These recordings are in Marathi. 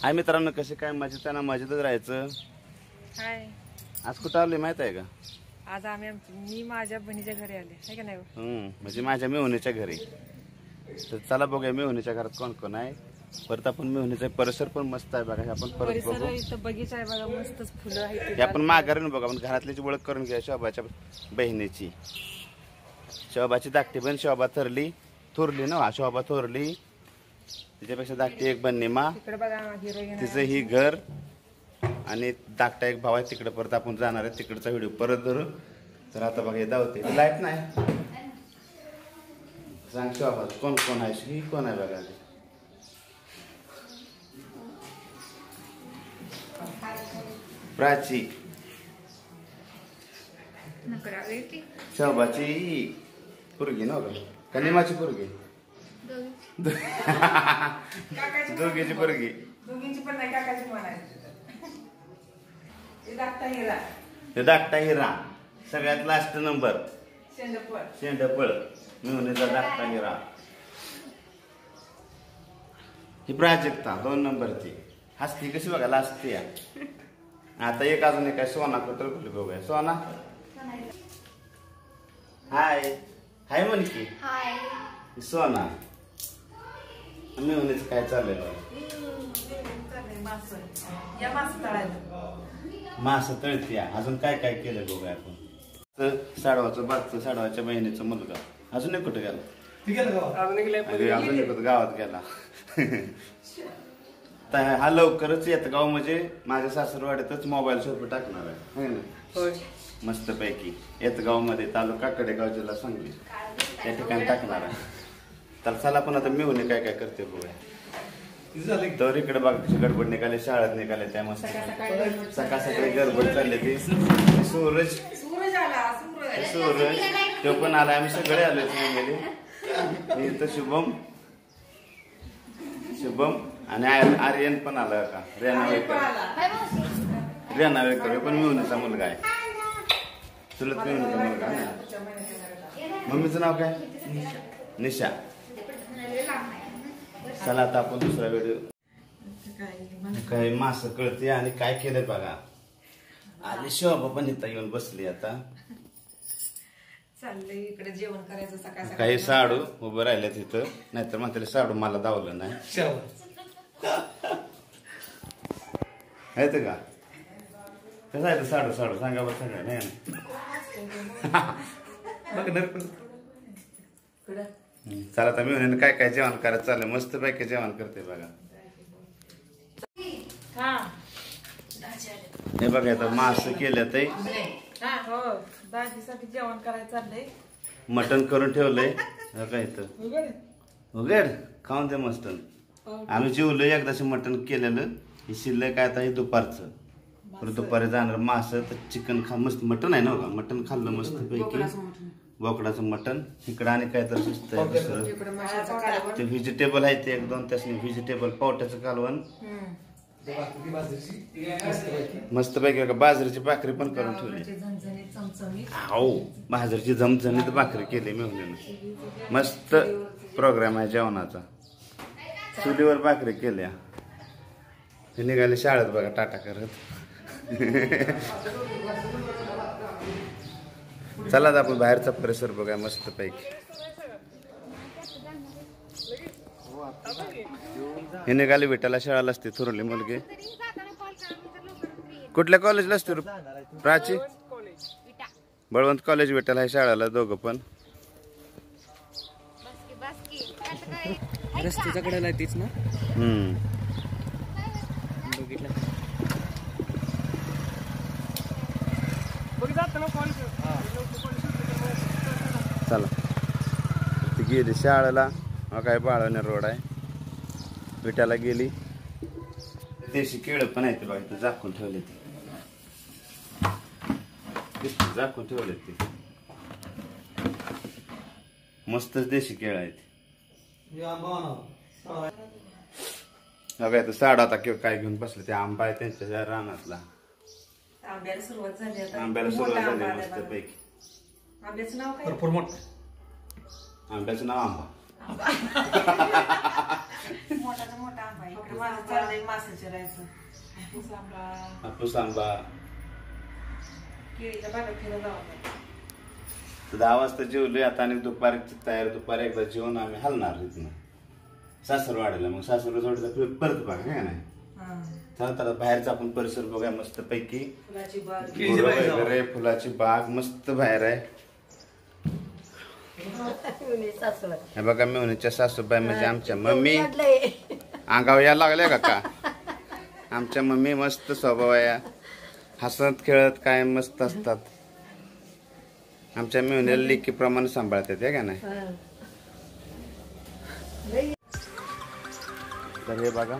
हाय मित्रांनो, कसे काय मजेत आहे ना? मजेतच राहायचं. हाय, आज कुठं आलोय माहित आहे का? आज मी माझ्या बहिणीच्या घरी आले आहे का नाही? म्हणजे माझ्या मेहुणीच्या घरी. तर चला बघूया मेहुणीच्या घरात कोण कोण आहे. परत आपण मेहुणीचा परिसर पण मस्त आहे बघा. आपण परत परिसर बघू. इथं बगीचा आहे बघा, मस्तच फुलं आहेत. हे आपण माघारीने बघा, आपण घरातल्याची ओळख करून घ्या. शोभाच्या बहिणीची, शोभाची धाकटी बहीण शोभा थोरली ना, शोभा थोरली. तिच्यापेक्षा धाकटी एक बन्नीमा, तिकडे बघा हिरोईन, तिचं ही घर आणि धाकटा एक भाव आहे तिकडे. परत आपण जाणार आहे तिकडचा व्हिडिओ परत धरू. तर आता बघा धावते, लाईट नाही. सांग शोभा कोण कोण आहे? ही कोण आहे बघा? प्राची, शोभाची पोरगी ना का? कनिमाची पोरगी, दोघीची पोरगी. दोघींची पण नाही, काकाची पण आहे. धाकटा हिरा सगळ्यात लास्ट नंबर. शेंडफळ मेहुणीचा धाकटा हिरा. ही प्राजक्ता 2 नंबरची. हसती कशी बघा, लाजते या. आता एक अजून एक आहे सोना. कुठं कुठे बघूया सोना. हाय हाय म्हण की. सोना मेहुणीच काय चाललंय? मास तळती. अजून काय काय केलं बघूया आपण. तर साडवाचं बागचं, साडवाच्या बहिणीचा मुलगा. अजून एक कुठे गेला? अजून एक गावात गेला. हा लवकरच येत गाव, म्हणजे माझ्या सासरवाड्यातच मोबाईल शॉप टाकणार आहे ना, मस्त पैकी. येतगाव मध्ये, तालुका कडेगाव, जिल्हा सांगली, त्या ठिकाणी टाकणार आहे. तर चला पण आता मेहुणी काय काय करते बघूया. तर इकडे बघा कशी गडबड निघाले, शाळेत निघाले. त्या मस्त सकाळ सकाळी गडबड चालली ती. सूरज तो पण आला. आम्ही सगळे आलो गेले. इथं शुभम आणि आर्यन पण आला का? रेना वेकर पण मेहुणीचा मुलगा आहे. चुलत मेहुणीचा मुलगा. मम्मीचं नाव काय? निशा. चला आता आपण दुसरा व्हिडिओ. काय मास कळते आणि काय केलंय बघा. आली शोभा पण इथं येऊन बसली. आता चाललंय इकडे जेवण करायचं सकाळ. काही साडू उभं राहिले तिथं, नाहीतर म्हणते साडू मला दावलं नाही. आहे का? कसं आहे साडू? सांगा बरं सगळं. नाही चला आता मी काय काय जेवण करायचं चाललंय. मस्त पैकी जेवण करते बघा. हे बघा आता मास केलं ते. दाजीसाठी जेवण करायचं चाललंय. मटण करून ठेवलंय काय इथं. उघड खाऊन दे मटण. आम्ही जेवलो एकदाशी मटण केलेलं. हे शिल्लक काय आता हे दुपारचं. परत दुपारी जाणार मास तर चिकन खा. मस्त मटण आहे ना बघा. मटण खाल्लं मस्त पैकी. बोकडाचं मटण. इकडं आणि काय तर सुचतंय ते व्हेजिटेबल आहे ते 1-2 तास. व्हेजिटेबल पावट्याचं कालवण मस्त पैकी. बाजरीची भाकरी पण करून ठेवली. हो, बाजरीची झमझमीत भाकरी केली मेहुणीनं. मस्त प्रोग्राम आहे जेवणाचा. चुलीवर भाकरी केल्या. हे निघाले शाळेत बघा टाटा करत. चला आपण बाहेरचा परिसर बघा मस्त पैकी. हे निघाले विटाला शाळाला असते थोरली मुलगी. कुठल्या कॉलेजला असते प्राची? बळवंत कॉलेज विटाला आहे शाळाला दोघं पण. रस्त्याच्या कडेला तीच ना. चला ती गेली शाळेला. काय बाळवणे रोड आहे. विटाला गेली. देशी केळं पण आहे ते बघा. इथं झाकून ठेवले ते. झाकून ठेवले ते. मस्तच देशी केळं आहेत. बघा साडा आता किंवा काय घेऊन बसले. ते आंबा आहे त्यांच्या रानातला. आंब्याला सुरुवात झाली. आंब्याला सुरुवात झाली मस्त पैकी. आंब्याचं नाव काय? भरपूर मोठं. आंब्याचं नाव आंबा. मोठाचा मोठा आंबा आहे. इकडे माझं चाललंय मासे चिरायचं. हापूस आंबा. केळीच्या बागेत फिरत जावं. तर 10 वाजता जेवलोय आता आणि दुपारची तयारी. दुपारी एकदा जेवण आम्ही हलणार इथनं सासरवाड्याला. मग सासर जोडीचा परत बघा काय नाही चला बाहेरचा आपण परिसर बघा मस्त पैकी. फुलाची बाग वगैरे फुलाची बाग मस्त बाहेर आहे. हे बघा मेहुणीच्या सासूबाई म्हणजे आमच्या मम्मी. अंगावर यायला लागल्या का आमच्या मम्मी मस्त स्वभाव आहे. हसत खेळत काय मस्त असतात. आमच्या मेहुणीला लेकीप्रमाणे सांभाळतात हे का नाही. तर हे बघा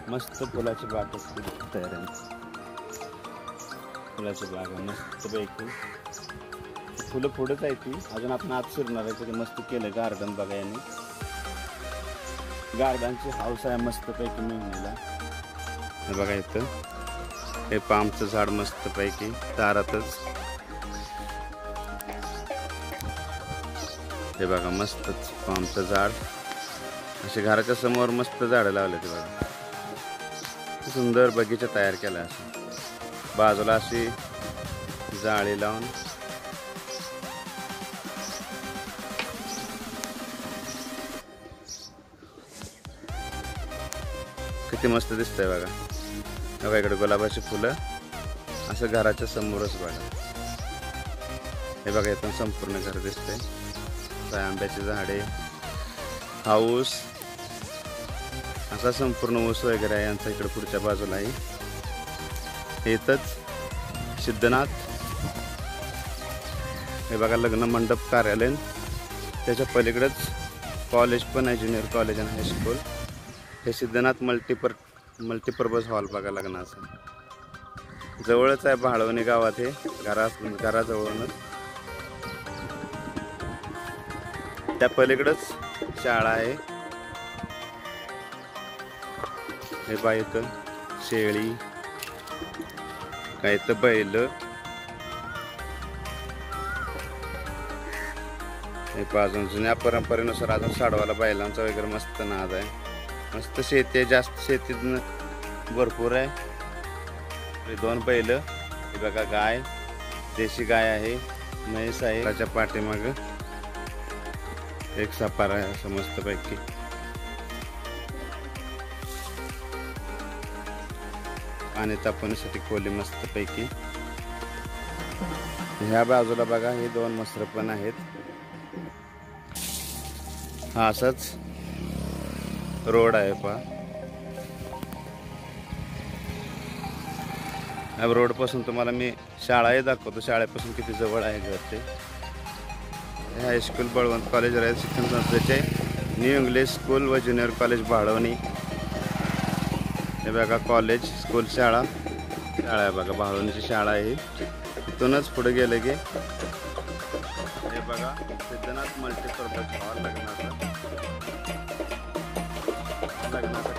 मस्त फुलाची बाग तयार आहे. फुलाची बाग आहे मस्त पैकी. फुलं पुढेच आहे ती अजून आपण आत शिरणार आहे. तिथे मस्त केलं गार्डन बघा यांनी. गार्डनची हाऊस आहे मस्त पैकी मेहुणीला. हे बघा इथं हे पामचं झाड मस्त पैकी दारातच. हे बघा मस्तच पामचं झाड. असे घराच्या समोर मस्त झाडं लावले ते बघा. सुंदर बगीचा तयार केला. असं बाजूला अशी जाळी लावून किती मस्त दिसतंय बघा. बघा इकडे गुलाबाची फुलं असं घराच्या समोरच बघा. हे बघा इथून संपूर्ण घर दिसतंय. आंब्याची झाडे हाऊस असा संपूर्ण ऊस वगैरे आहे यांचा इकडे पुढच्या बाजूला आहे. इथंच सिद्धनाथ. हे बघा लग्न मंडप कार्यालय. त्याच्या पलीकडेच कॉलेज पण आहे ज्युनियर कॉलेज आणि हायस्कूल. हे सिद्धनाथ मल्टीपर्पज हॉल बघा लग्नाचं. जवळच आहे भाळवणी गावात. हे घराजवळूनच. त्या पलीकडेच शाळा आहे. हे बा इथं शेळी काय इथं बैल. हे अजून जुन्या परंपरेनुसार अजून साडवाला बैलांचा वगैरे मस्त नाद आहे. मस्त शेती आहे. जास्त शेती भरपूर आहे. 2 बैल. हे बघा गाय देशी गाय आहे. म्हैस आहे. त्याच्या पाठीमाग एक सपार आहे असं मस्त पैकी. पाणी तापवण्यासाठी खोली मस्त पैकी. ह्या बाजूला बघा हे 2 मसर पण आहेत. हा असाच रोड आहे पहा. या रोड पासून तुम्हाला मी शाळाही दाखवतो. शाळेपासून किती जवळ आहे घर ते. हायस्कूल बळवंत कॉलेज रयत शिक्षण संस्थेचे न्यू इंग्लिश स्कूल व ज्युनियर कॉलेज भाळवणी. हे बघा कॉलेज स्कूल शाळा आहे बघा. भाळवणीची शाळा आहे. इथूनच पुढे गेले की हे बघा सिद्धनाथ मल्टीपर्पज हॉल लग्नाचा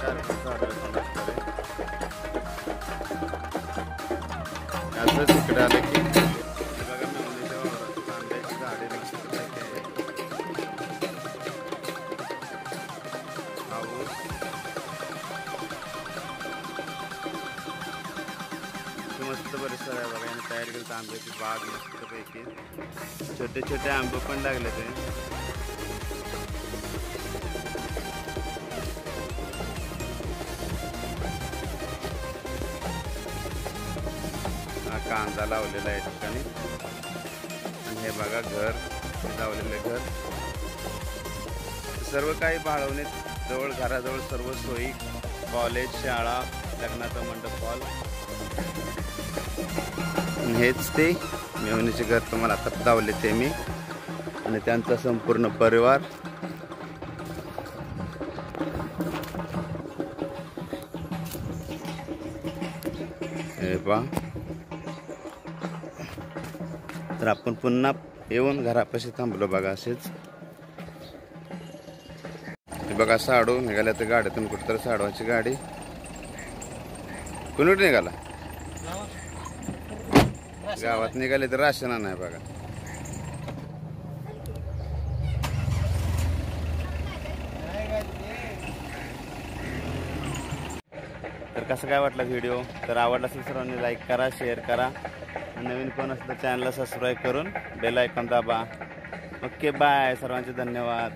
कार्यक्रम झाला. असंच इकडे आलं की बघा मेहुणीच्या वावरात आंब्याची झाडे मस्त मस्त परिसर आहे बघा. आणि तयार केलं आंब्याची बाग मस्त पैकी. छोटे छोटे आंबे पण लागले ते. हा कांदा लावलेला आहे ठिकाणी. आणि हे बघा घर लावलेले घर. सर्व काही भाळवणीत जवळ घराजवळ सर्व सोयी. कॉलेज शाळा लग्नाचा मंडप हॉल. हेच ते मेहुणीचे घर तुम्हाला आता लावले ते मी आणि त्यांचा संपूर्ण परिवार. हे पहा. तर आपण पुन्हा येऊन घरापाशी थांबलो बघा. असेच हे बघा साडू निघाल्या तर गाड्यातून कुठतर साडवाची गाडी. कुणीकडे निघाला. गावात निघाले तर राशन नाही बघा. तर कसं काय वाटलं व्हिडिओ? तर आवडला असेल सर्वांनी लाईक करा, शेअर करा. नवीन कोण असलं चॅनलला सबस्क्राईब करून बेल आयकॉन दाबा. ओके बाय, सर्वांचे धन्यवाद.